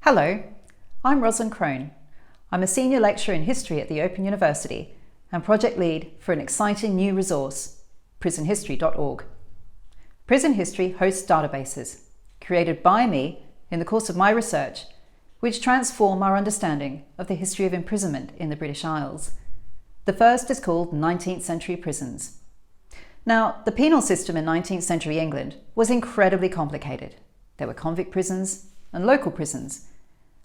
Hello, I'm Rosalind Crone. I'm a senior lecturer in history at the Open University and project lead for an exciting new resource, prisonhistory.org. Prison History hosts databases created by me in the course of my research, which transform our understanding of the history of imprisonment in the British Isles. The first is called 19th century prisons. Now, the penal system in 19th century England was incredibly complicated. There were convict prisons and local prisons.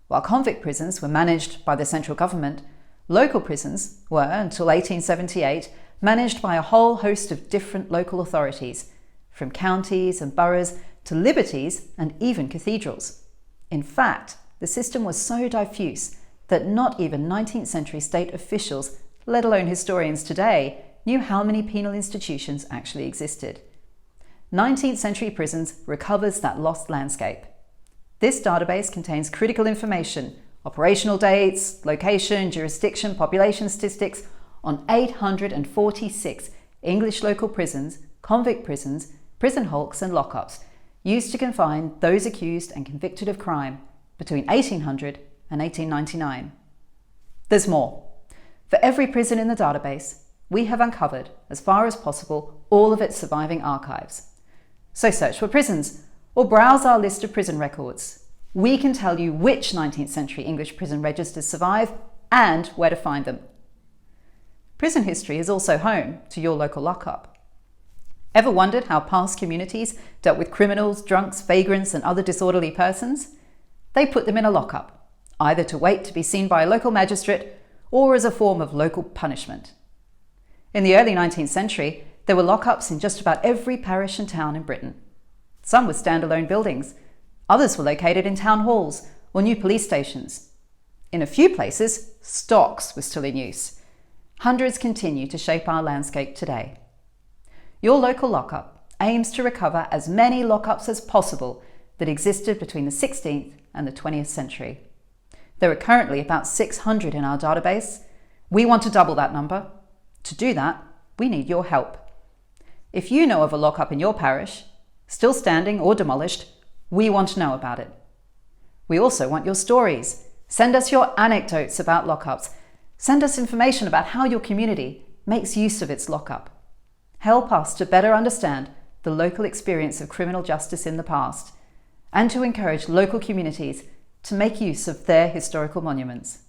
While convict prisons were managed by the central government, local prisons were, until 1878, managed by a whole host of different local authorities, from counties and boroughs to liberties and even cathedrals. In fact, the system was so diffuse that not even 19th century state officials, let alone historians today, knew how many penal institutions actually existed. 19th century prisons recovers that lost landscape. This database contains critical information, operational dates, location, jurisdiction, population statistics on 846 English local prisons, convict prisons, prison hulks and lockups, used to confine those accused and convicted of crime between 1800 and 1899. There's more. For every prison in the database, we have uncovered, as far as possible, all of its surviving archives. So search for prisons, or browse our list of prison records. We can tell you which 19th century English prison registers survive and where to find them. Prison history is also home to your local lockup. Ever wondered how past communities dealt with criminals, drunks, vagrants and other disorderly persons? They put them in a lockup, either to wait to be seen by a local magistrate or as a form of local punishment. In the early 19th century, there were lockups in just about every parish and town in Britain. Some were standalone buildings. Others were located in town halls or new police stations. In a few places, stocks were still in use. Hundreds continue to shape our landscape today. Your local lockup aims to recover as many lockups as possible that existed between the 16th and the 20th century. There are currently about 600 in our database. We want to double that number. To do that, we need your help. If you know of a lockup in your parish, still standing or demolished, we want to know about it. We also want your stories. Send us your anecdotes about lockups. Send us information about how your community makes use of its lockup. Help us to better understand the local experience of criminal justice in the past and to encourage local communities to make use of their historical monuments.